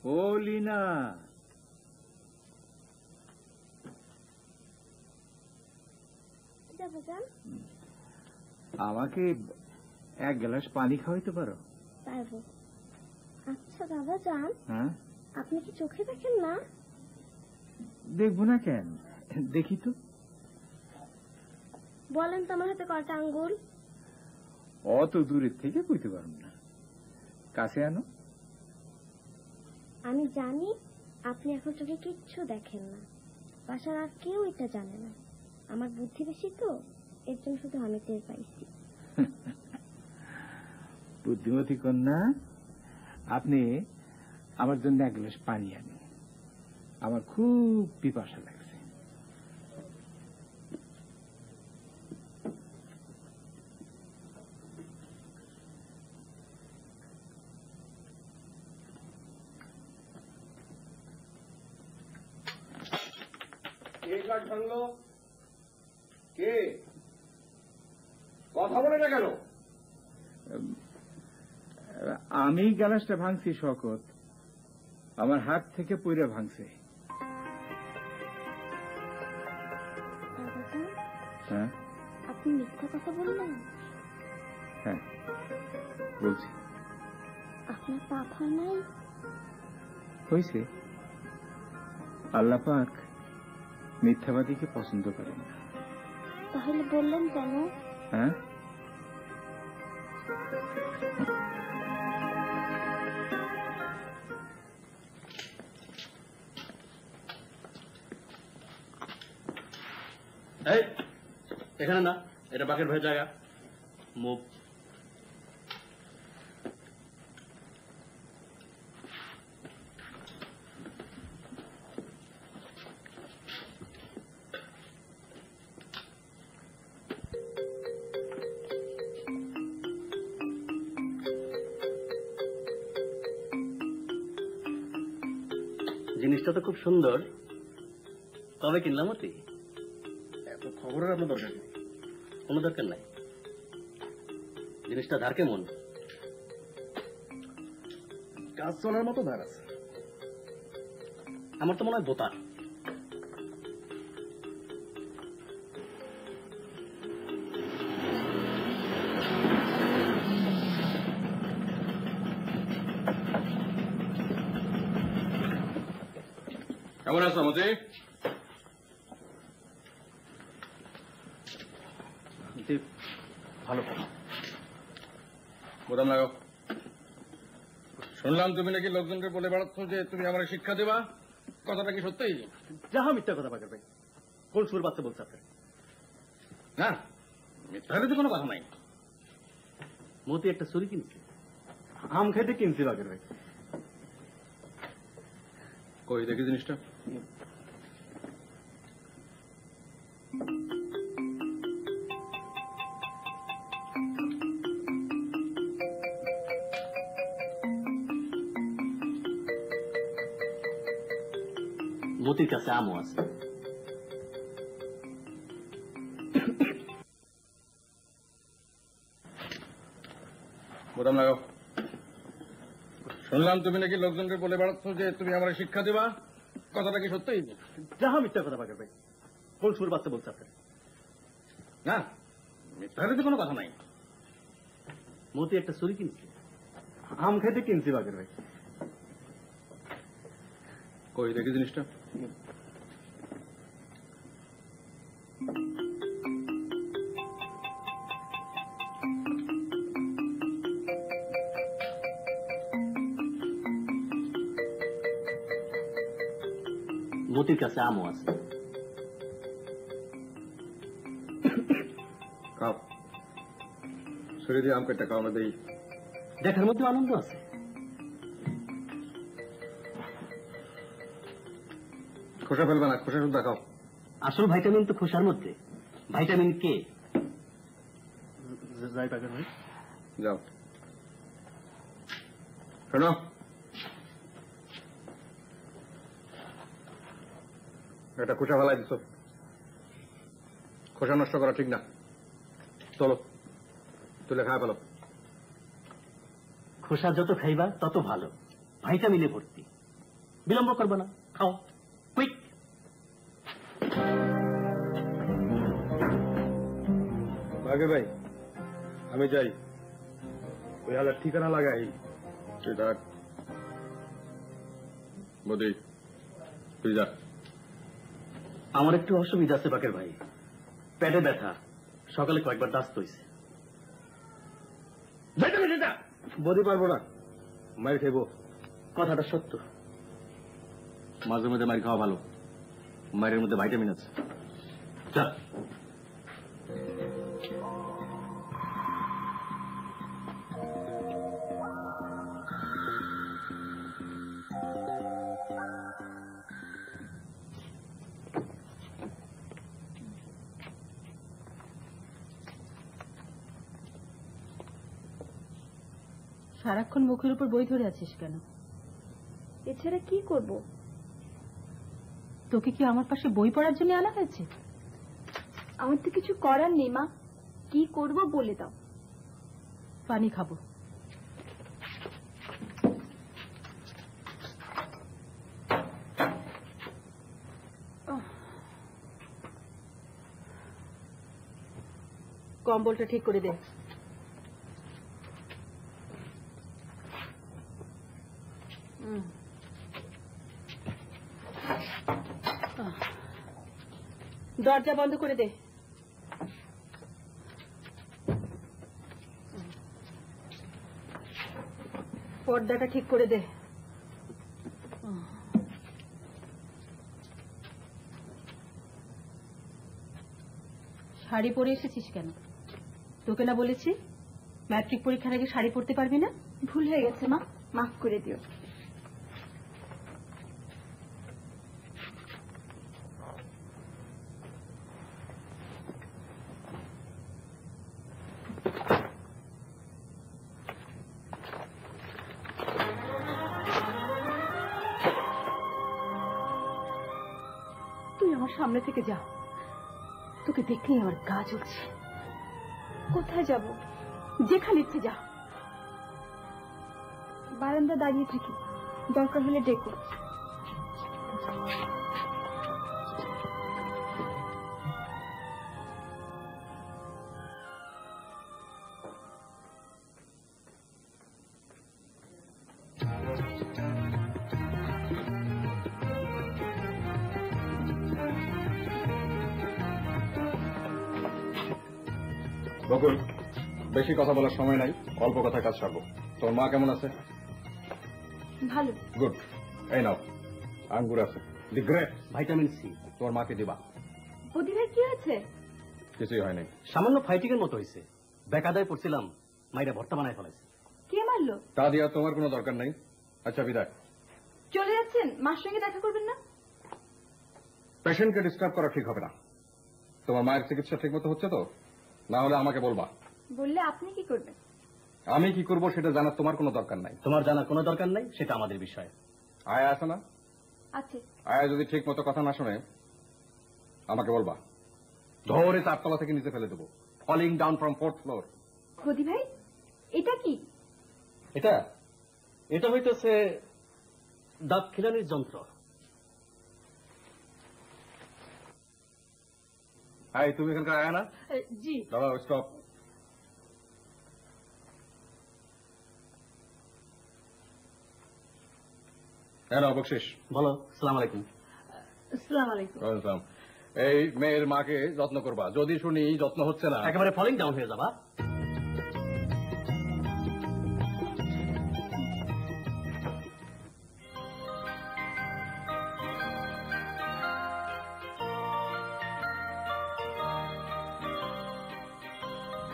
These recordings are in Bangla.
ও লিনা, আমাকে এক গ্লাস পানি খাওয়াইতে পারো? পারবো। আচ্ছা দাদা যান, হ্যাঁ আপনি কি চোখে দেখেন না? দেখবো না কেন, দেখি তো। বলেন তো আমার হাতে কয়টা আঙ্গুল? অত দূরের থেকে কইতে পারব না, কাছে আনো। আমি জানি আপনি এখন চোখে কিচ্ছু দেখেন না, বাসার আর কেউ এটা জানে না। আমার বুদ্ধি বেশি তো, এর জন্য শুধু আমি টের পাইছি। বুদ্ধিমতী কন্যা, আপনি আমার জন্য এক গ্লাস পানি আনেন, আমার খুব পিপাসা লাগছে। ভাঙলো কে? কথা বলে না কেন? আমি গ্লাসটা ভাঙছি শকত, আমার হাত থেকে পইরা ভাঙছে। হ্যাঁ আপনি মিথ্যা কথা বললেন? হ্যাঁ বলছি। আপনার পাপ হয় নাই? হয়েছে। আল্লাহ পাক মিথ্যাবাদীকে পছন্দ করেন না। তাহলে বললেন কেন? হ্যাঁ এখানে না, এটা বাকের ভাই জায়গা। মুভ। জিনিসটা তো খুব সুন্দর, কবে কিনলাম? অতি এত খবরের আপনার দরকার নেই, কোনো দরকার নাই। জিনিসটা ধার কেমন? কাজ চলার মতো ধার আছে। আমার তো মনে হয় বোতার। কেমন আছো মতি? ভালো। বোতাম লাগাও। শুনলাম তুমি নাকি লোকজনকে বলে বেড়াচ্ছ যে তুমি আমার শিক্ষা দেবা, কথাটা কি সত্যি? যাহা মিথ্যা কথা বাকের ভাই, কোন সুর বাচ্চা বলছে আপনি? না, মিথ্যাতে তো কোনো কথা নাই। মতি একটা চুরি কিনছে, আম খেতে কিনছি বাকের ভাই। কই দেখি জিনিসটা। মতির কাছে আমও আছে। বোতাম লাগাও। শুনলাম তুমি নাকি লোকজনকে বলে বেড়াচ্ছ যে তুমি আমার শিক্ষা দেবা, কথাটা কি সত্যি? যাহা মিথ্যা কথা বাকের ভাই, কোন সুর বাচ্চা বলছে আপনি? না, মিথ্যাতে তো কোনো কথা নাই। মতি একটা চুরি কিনছে, আম খেতে কিনছি বাকের ভাই। কই দেখি জিনিসটা। মতির কাছে আমও আছে। খাও, ছড়িয়ে দিয়ে আম কেটে খাও না দেই। দেখার মধ্যে আনন্দ আছে। খোসা ফেলবে না, খোসা শুধু দেখাও। আসল ভাইটামিন তো খোসার মধ্যে। ভাইটামিন কে? যাই পাকের ভাই, যাও। শোনো, এটা খোসা ফেলাই দিচ্ছ, খোসা নষ্ট করা ঠিক না। চলো তুলে খাওয়া ফেলো। খোসা যত খাইবা তত ভালো, ভাইটামিনে ভর্তি। বিলম্ব করবে না, খাও কুইক। আগে ভাই আমি যাই, ওই হালার ঠিকানা লাগাই। সেটা বদি তুই যা। আমার একটু অসুবিধা আছে বাকের ভাই, পেটে ব্যথা, সকালে কয়েকবার দাস্ত হয়েছে। বদি পারবো না, মায়ের খাইবো। কথাটা সত্য, মাঝে মধ্যে মায়ের খাওয়া ভালো, মায়ের মধ্যে ভাইটামিন আছে। যা। সারাক্ষণ মুখের উপর বই ধরে আছিস কেন? এছাড়া কি করব? তোকে কি আমার পাশে বই পড়ার জন্য আনা হয়েছে? আমার তো কিছু করার নেই মা, কি করব বলে দাও। পানি খাবো। কম্বলটা ঠিক করে দে। দরজা বন্ধ করে দে। পর্দাটা ঠিক করে দে। শাড়ি পরে এসেছিস কেন? তোকে না বলেছি ম্যাট্রিক পরীক্ষার আগে শাড়ি পরতে পারবি না? ভুল হয়ে গেছে মা, মাফ করে দিও। তুই আমার সামনে থেকে যা, তোকে দেখলেই আমার গা জ্বলছে। কোথায় যাব? যেখানে ইচ্ছে যা। বারান্দা দাঁড়িয়ে থাকি, দরকার হলে ডেকো। বকুল, বেশি কথা বলার সময় নাই, অল্প কথা কাজ সারবো। তোর মা কেমন আছে? ভালো। গুড। এই নাও, আঙ্গুর আছে, দি গ্রেট ভাইটামিন সি। তোমার মাকে দিবা। বদি ভাই কি হয়েছে? কিছুই হয় নাই। সামান্য ফাইটিং এর মতো হয়েছে, বেকাদায় পড়ছিলাম, মাইরা ভর্তা বানায় ফেলাইছে। কে মারলো? তা দিয়া তোমার কোনো দরকার নাই। আচ্ছা বিদায়। চলে যাচ্ছেন? মার সঙ্গে দেখা করবেন না? পেশেন্টকে ডিস্টার্ব করা ঠিক হবে না। তোমার মায়ের চিকিৎসা ঠিক মতো হচ্ছে তো? না হলে আমাকে বলবা। বললে আপনি কি করবেন? আমি কি করব সেটা জানার তোমার কোনো দরকার নাই। তোমার জানার কোনো দরকার নাই, সেটা আমাদের বিষয়। আয়া আছে না? আছে। আয়া যদি ঠিক মতো কথা না শোনে আমাকে বলবা, ধরে 4 তলা থেকে নিচে ফেলে দেবো। Falling down from 4th floor. Bodi ভাই এটা কি? এটা এটা হইতেছে দাঁত খিলানির যন্ত্র। হাই, তুমি এখানকার আয়া না? জি। দাঁড়াও, স্টপ। হ্যাঁ না, বকশিস। বলো। সালাম আলাইকুম। আসসালামু আলাইকুম। ওয়েলকাম। এই মেয়ের মাকে যত্ন করবা, যদি শুনি যত্ন হচ্ছে না একেবারে ফলিং ডাউন হয়ে যাবা।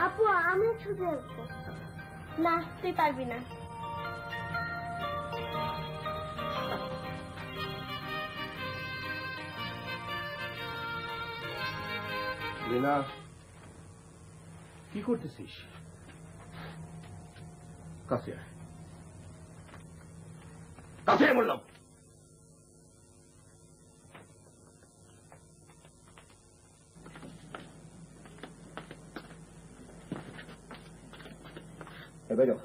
আপু আমি ছবি আঁকবো। না তুই পারবি না। লীনা, কি করতেছিস? কাছে আয়, কাছে আয় বললাম। এই দেখো,